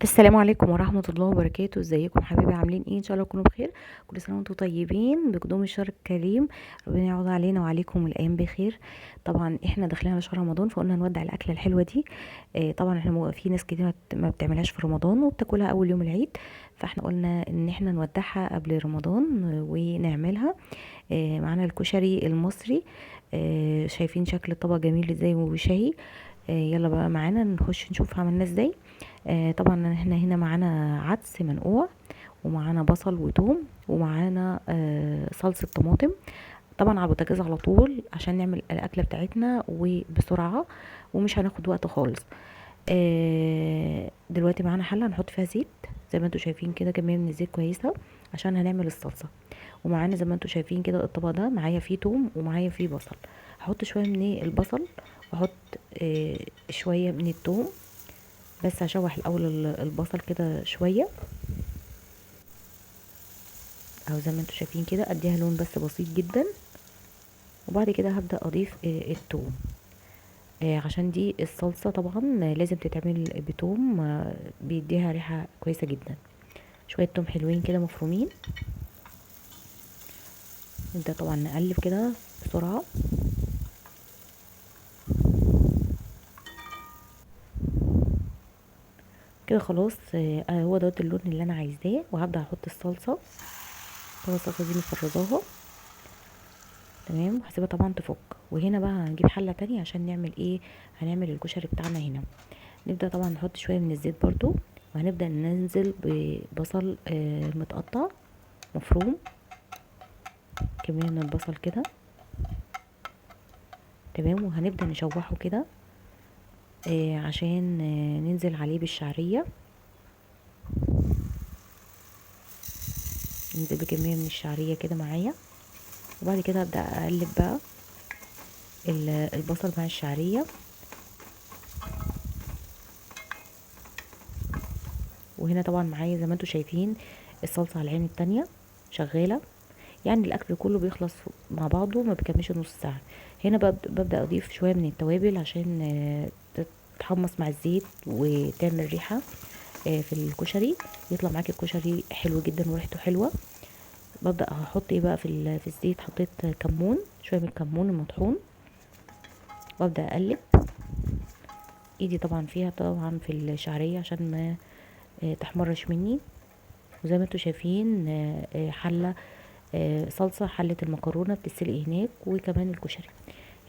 السلام عليكم ورحمة الله وبركاته. ازيكم حبايبي؟ عاملين ايه؟ ان شاء الله تكونوا بخير. كل سنة وانتم طيبين بقدوم الشهر الكريم. ربنا يعوض علينا وعليكم الايام بخير. طبعا احنا داخلين على شهر رمضان فقلنا نودع الاكله الحلوه دي. طبعا احنا في ناس كتير ما بتعملهاش في رمضان وبتاكلها اول يوم العيد. فاحنا قلنا ان احنا نودعها قبل رمضان ونعملها. معانا الكشري المصري. شايفين شكل الطبق جميل ازاي وشهي. يلا بقى معانا نخش نشوف عملناه ازاي. طبعا احنا هنا معانا عدس منقوع، ومعانا بصل وتوم، ومعانا صلصة طماطم. طبعا على البوتاجاز على طول عشان نعمل الاكله بتاعتنا وبسرعه، ومش هناخد وقت خالص. دلوقتي معانا حله هنحط فيها زيت. زي ما انتم شايفين كده كميه من الزيت كويسه عشان هنعمل الصلصه. ومعانا زي ما انتم شايفين كده الطبق ده معايا فيه توم ومعايا فيه بصل. هحط شويه من البصل، واحط شويه من التوم. بس هشوح الاول البصل كده شويه، او زي ما انتم شايفين كده اديها لون بس بسيط جدا. وبعد كده هبدا اضيف التوم. عشان دي الصلصه طبعا لازم تتعمل بتوم، بيديها ريحه كويسه جدا. شويه توم حلوين كده مفرومين. نبدا طبعا نقلب كده بسرعه. كده خلاص. هو دوت اللون اللي انا عايزاه، وهبدا احط الصلصه. طبعا الصلصه دي مفرزاها تمام، وهسيبها طبعا تفك. وهنا بقى هنجيب حله تانية عشان نعمل ايه؟ هنعمل الكشري بتاعنا هنا. نبدا طبعا نحط شويه من الزيت برضو، وهنبدا ننزل ببصل متقطع مفروم. كميه من البصل كده تمام، وهنبدا نشوحه كده عشان ننزل عليه بالشعريه. ننزل بكميه من الشعريه كده معايا. وبعد كده ابدا اقلب بقى البصل مع الشعريه. وهنا طبعا معايا زي ما انتم شايفين الصلصه على العين التانية شغاله. يعني الاكل كله بيخلص مع بعضه ما بيكملش نص ساعه. هنا ببدا اضيف شويه من التوابل عشان تتحمص مع الزيت وتعمل ريحه في الكشري. يطلع معاك الكشري حلو جدا وريحته حلوه. ببدا احط ايه بقى في الزيت. حطيت كمون، شويه من الكمون المطحون، وابدا اقلب. ايدي طبعا فيها طبعا في الشعريه عشان ما تحمرش مني. وزي ما انتم شايفين حله صلصه، حله المكرونه بتتسلق هناك، وكمان الكشري.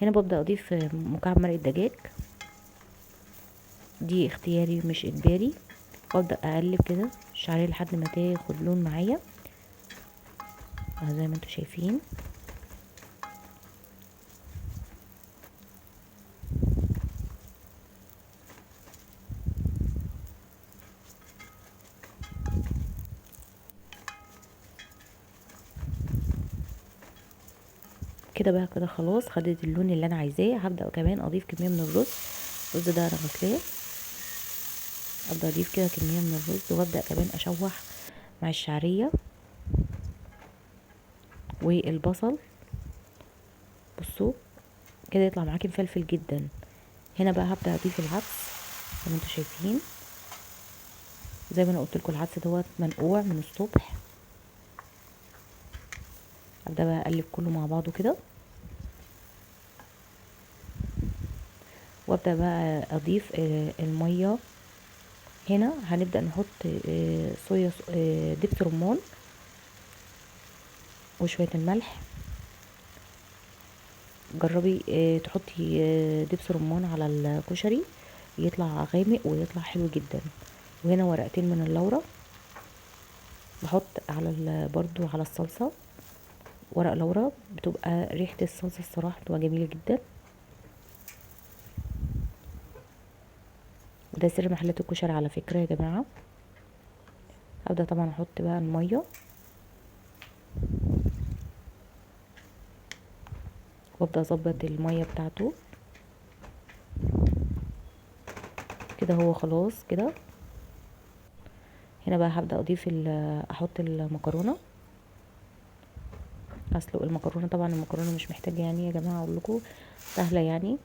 هنا ببدا اضيف مكعب مرق الدجاج. دي اختياري مش اجباري. وابدا اقلب كده الشعريه لحد ما تاخد لون معايا زي ما انتم شايفين. كده بقى كده خلاص خدت اللون اللي انا عايزاه. هبدا كمان اضيف كميه من الرز. الرز ده انا غسلاه. ابدا اضيف كده كميه من الرز، وابدا كمان اشوح مع الشعريه والبصل. بصوا كده يطلع معاكي مفلفل جدا. هنا بقى هبدا اضيف العدس زي ما انتم شايفين. زي ما انا قلت لكم العدس دوت منقوع من الصبح. ابدا بقى اقلب كله مع بعضه كده، وابدا بقى اضيف الميه. هنا هنبدا نحط صويا دبس رمان، وشويه الملح. جربي تحطي دبس رمان على الكشري، يطلع غامق ويطلع حلو جدا. وهنا ورقتين من اللورة. بحط على برضو على الصلصة ورق لورا، بتبقى ريحة الصلصة الصراحة بتبقى جميلة جدا. وده سر محلات الكشري على فكرة يا جماعة. هبدأ طبعا احط بقى المية، وابدأ اظبط المية بتاعته كده. هو خلاص كده. هنا بقى هبدأ اضيف احط المكرونة. اسلق المكرونة. طبعا المكرونة مش محتاجة يعني يا جماعة اقول لكم، سهلة يعني.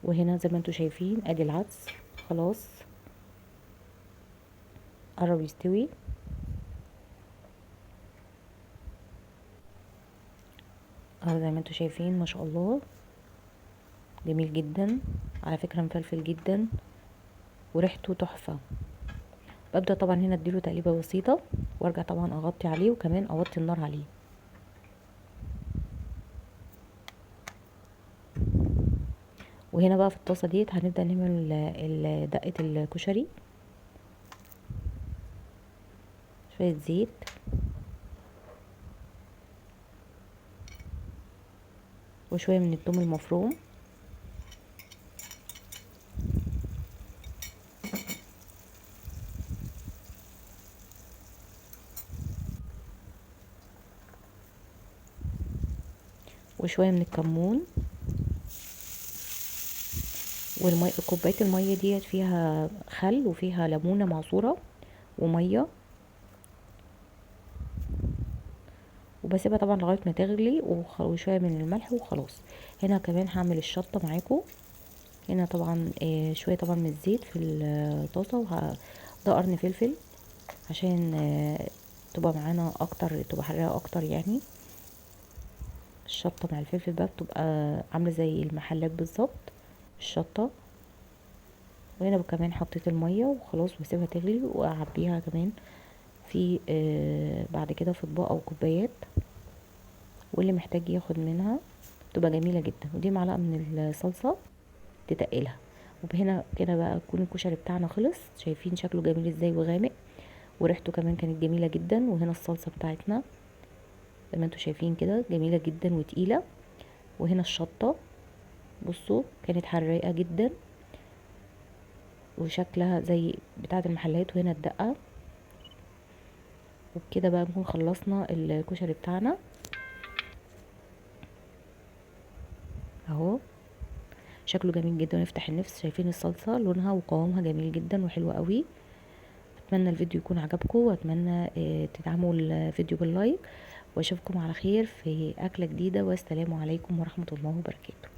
وهنا زي ما انتوا شايفين ادي العدس خلاص قرب يستوي. اهو زي ما انتوا شايفين ما شاء الله جميل جدا، على فكرة مفلفل جدا وريحته تحفة. ببدأ طبعا هنا اديله تقليبة بسيطة وارجع طبعا اغطي عليه وكمان اوطي النار عليه. وهنا بقى في الطاسة ديت هنبدأ نعمل دقة الكشري. شوية زيت وشوية من الثوم المفروم وشوية من الكمون. كوباية المية ديت فيها خل وفيها ليمونة معصورة ومية، وبسيبها طبعا لغاية ما تغلي وشوية من الملح وخلاص. هنا كمان هعمل الشطة معاكم. هنا طبعا شوية طبعا من الزيت في الطاسة، ده قرن فلفل عشان تبقى معانا اكتر، تبقى حراقة اكتر يعني. الشطة مع الفلفل بقى بتبقى عاملة زي المحلات بالظبط الشطة. وهنا كمان حطيت المية وخلاص واسيبها تغلي واعبيها كمان في بعد كده في اطباق او كوبايات، واللي محتاج ياخد منها تبقى جميلة جدا. ودي معلقة من الصلصة تتقلها. وهنا كده بقى يكون الكشري بتاعنا خلص. شايفين شكله جميل ازاي وغامق، وريحته كمان كانت جميلة جدا. وهنا الصلصة بتاعتنا زي ما انتوا شايفين كده جميلة جدا وتقيلة. وهنا الشطة بصوا كانت حراقة جدا وشكلها زي بتاعة المحلات. وهنا الدقة. وبكده بقى نكون خلصنا الكشري بتاعنا اهو. شكله جميل جدا ويفتح النفس. شايفين الصلصة لونها وقوامها جميل جدا وحلو قوي. اتمنى الفيديو يكون عجبكم، واتمنى تدعموا الفيديو باللايك، واشوفكم على خير في اكلة جديدة، والسلام عليكم ورحمة الله وبركاته.